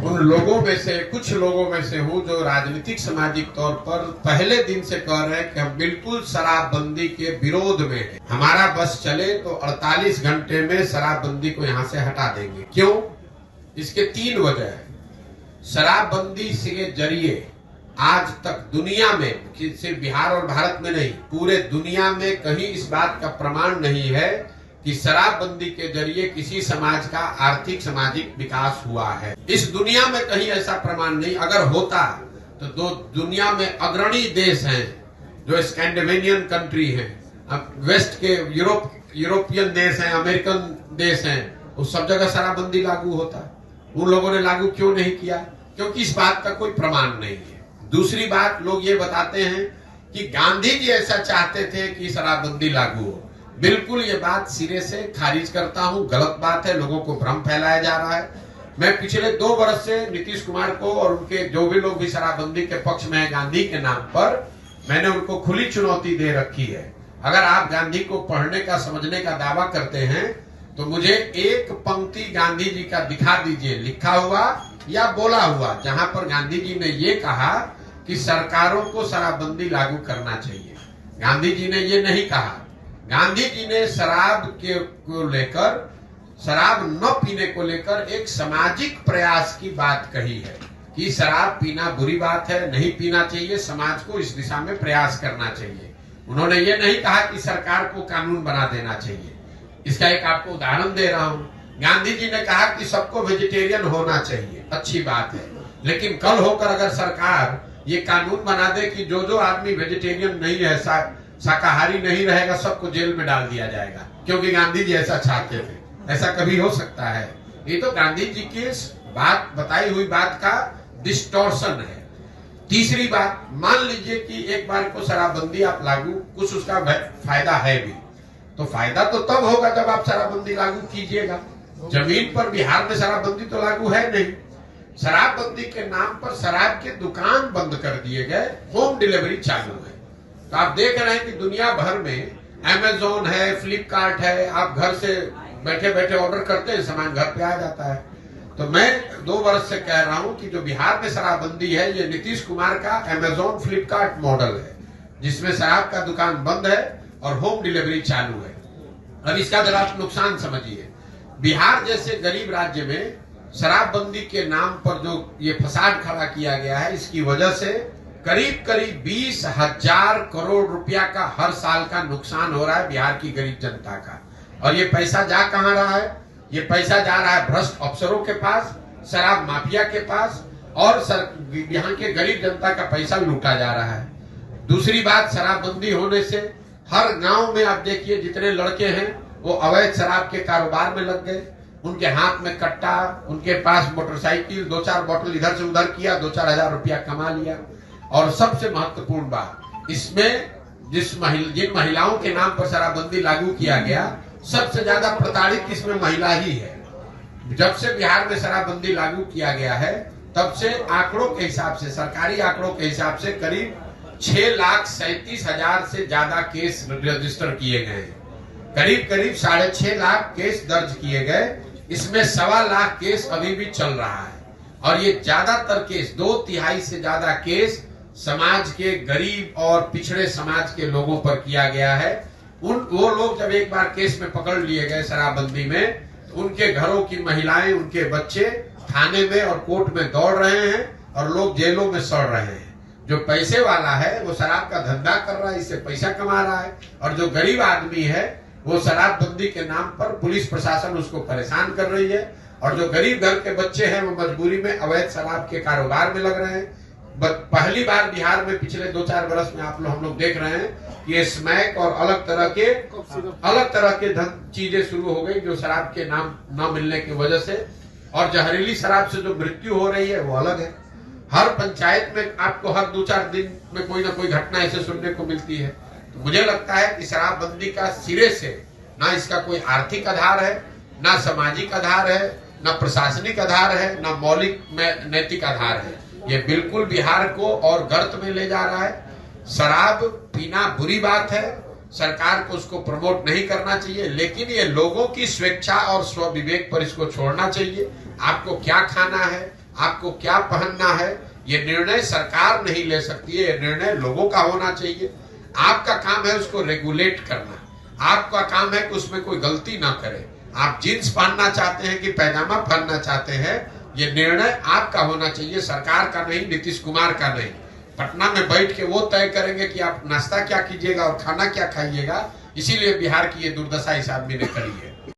उन लोगों में से कुछ लोगों में से हूं जो राजनीतिक सामाजिक तौर पर पहले दिन से कह रहे हैं कि हम बिल्कुल शराबबंदी के विरोध में हैं। हमारा बस चले तो 48 घंटे में शराबबंदी को यहां से हटा देंगे। क्यों? इसके 3 वजह है। शराबबंदी के जरिए आज तक दुनिया में, सिर्फ बिहार और भारत में नहीं, पूरे दुनिया में कहीं इस बात का प्रमाण नहीं है कि शराबबंदी के जरिए किसी समाज का आर्थिक सामाजिक विकास हुआ है। इस दुनिया में कहीं ऐसा प्रमाण नहीं। अगर होता तो दुनिया में अग्रणी देश हैं जो स्कैंडिनेवियन कंट्री हैं, अब वेस्ट के यूरोपियन देश हैं, अमेरिकन देश हैं, उस सब जगह शराबबंदी लागू होता। उन लोगों ने लागू क्यों नहीं किया? क्योंकि इस बात का कोई प्रमाण नहीं है। दूसरी बात, लोग ये बताते हैं कि गांधी जी ऐसा चाहते थे कि शराबबंदी लागू हो। बिल्कुल ये बात सिरे से खारिज करता हूं, गलत बात है। लोगों को भ्रम फैलाया जा रहा है। मैं पिछले 2 वर्ष से नीतीश कुमार को और उनके जो भी लोग भी शराबबंदी के पक्ष में है गांधी के नाम पर, मैंने उनको खुली चुनौती दे रखी है। अगर आप गांधी को पढ़ने का, समझने का दावा करते हैं तो मुझे एक पंक्ति गांधी जी का दिखा दीजिए, लिखा हुआ या बोला हुआ, जहां पर गांधी जी ने ये कहा कि सरकारों को शराबबंदी लागू करना चाहिए। गांधी जी ने ये नहीं कहा। गांधी जी ने शराब को लेकर, शराब न पीने को लेकर एक सामाजिक प्रयास की बात कही है कि शराब पीना बुरी बात है, नहीं पीना चाहिए, समाज को इस दिशा में प्रयास करना चाहिए। उन्होंने ये नहीं कहा कि सरकार को कानून बना देना चाहिए। इसका एक आपको उदाहरण दे रहा हूं। गांधी जी ने कहा कि सबको वेजिटेरियन होना चाहिए, अच्छी बात है, लेकिन कल होकर अगर सरकार ये कानून बना दे कि जो आदमी वेजिटेरियन नहीं है, शाकाहारी नहीं रहेगा, सबको जेल में डाल दिया जाएगा, क्योंकि गांधी जी ऐसा चाहते थे। ऐसा कभी हो सकता है? ये तो गांधी जी की बात, बताई हुई बात का डिस्टॉर्शन है। तीसरी बात, मान लीजिए कि एक बार को शराबबंदी आप लागू, कुछ उसका फायदा है भी, तो फायदा तो तब होगा जब आप शराबबंदी लागू कीजिएगा। जमीन पर बिहार में शराबबंदी तो लागू है नहीं। शराबबंदी के नाम पर शराब के दुकान बंद कर दिए गए, होम डिलीवरी चालू है। तो आप देख रहे हैं कि दुनिया भर में अमेज़न है, फ्लिपकार्ट है, आप घर से बैठे बैठे ऑर्डर करते हैं, सामान घर पे आ जाता है। तो मैं 2 वर्ष से कह रहा हूं कि जो बिहार में शराबबंदी है, ये नीतीश कुमार का अमेज़न फ्लिपकार्ट मॉडल है, जिसमें शराब का दुकान बंद है और होम डिलीवरी चालू है। अब इसका जरा आप नुकसान समझिए। बिहार जैसे गरीब राज्य में शराबबंदी के नाम पर जो ये फसाद खड़ा किया गया है, इसकी वजह से करीब 20,000 करोड़ रुपया का हर साल का नुकसान हो रहा है बिहार की गरीब जनता का। और ये पैसा जा कहां रहा है? ये पैसा जा रहा है भ्रष्ट अफसरों के पास, शराब माफिया के पास, और यहाँ के गरीब जनता का पैसा लूटा जा रहा है। दूसरी बात, शराबबंदी होने से हर गांव में आप देखिए जितने लड़के हैं वो अवैध शराब के कारोबार में लग गए। उनके हाथ में कट्टा, उनके पास मोटरसाइकिल, 2-4 बोतल इधर से उधर किया, 2-4 हजार रुपया कमा लिया। और सबसे महत्वपूर्ण बात, इसमें जिन महिलाओं के नाम पर शराबबंदी लागू किया गया, सबसे ज्यादा प्रताड़ित इसमें महिला ही है। जब से बिहार में शराबबंदी लागू किया गया है, तब से आंकड़ों के हिसाब से, सरकारी आंकड़ों के हिसाब से करीब 6,37,000 से ज्यादा केस रजिस्टर किए गए हैं। करीब 6.5 लाख केस दर्ज किए गए। इसमें 1.25 लाख केस अभी भी चल रहा है। और ये ज्यादातर केस, 2/3 से ज्यादा केस समाज के गरीब और पिछड़े समाज के लोगों पर किया गया है। वो लोग जब एक बार केस में पकड़ लिए गए शराबबंदी में, तो उनके घरों की महिलाएं, उनके बच्चे थाने में और कोर्ट में दौड़ रहे हैं और लोग जेलों में सड़ रहे हैं। जो पैसे वाला है वो शराब का धंधा कर रहा है, इससे पैसा कमा रहा है, और जो गरीब आदमी है वो शराबबंदी के नाम पर पुलिस प्रशासन उसको परेशान कर रही है। और जो गरीब घर के बच्चे हैं वो मजबूरी में अवैध शराब के कारोबार में लग रहे हैं। पहली बार बिहार में पिछले 2-4 वर्ष में हम लोग देख रहे हैं कि ये स्मैक और अलग तरह के चीजें शुरू हो गई, जो शराब के नाम न मिलने की वजह से। और जहरीली शराब से जो मृत्यु हो रही है वो अलग है। हर पंचायत में आपको हर 2-4 दिन में कोई ना कोई घटना ऐसे सुनने को मिलती है। तो मुझे लगता है कि शराबबंदी का सिरे से ना इसका कोई आर्थिक आधार है, ना सामाजिक आधार है, ना प्रशासनिक आधार है, ना मौलिक नैतिक आधार है। ये बिल्कुल बिहार को और गर्त में ले जा रहा है। शराब पीना बुरी बात है, सरकार को उसको प्रमोट नहीं करना चाहिए, लेकिन ये लोगों की स्वेच्छा और स्वविवेक पर इसको छोड़ना चाहिए। आपको क्या खाना है, आपको क्या पहनना है, ये निर्णय सरकार नहीं ले सकती है, ये निर्णय लोगों का होना चाहिए। आपका काम है उसको रेगुलेट करना, आपका काम है कि उसमें कोई गलती ना करे। आप जींस पहनना चाहते हैं कि पैजामा पहनना चाहते हैं, ये निर्णय आपका होना चाहिए, सरकार का नहीं, नीतीश कुमार का नहीं। पटना में बैठ के वो तय करेंगे कि आप नाश्ता क्या कीजिएगा और खाना क्या खाइएगा। इसीलिए बिहार की ये दुर्दशा इस आदमी ने करी है।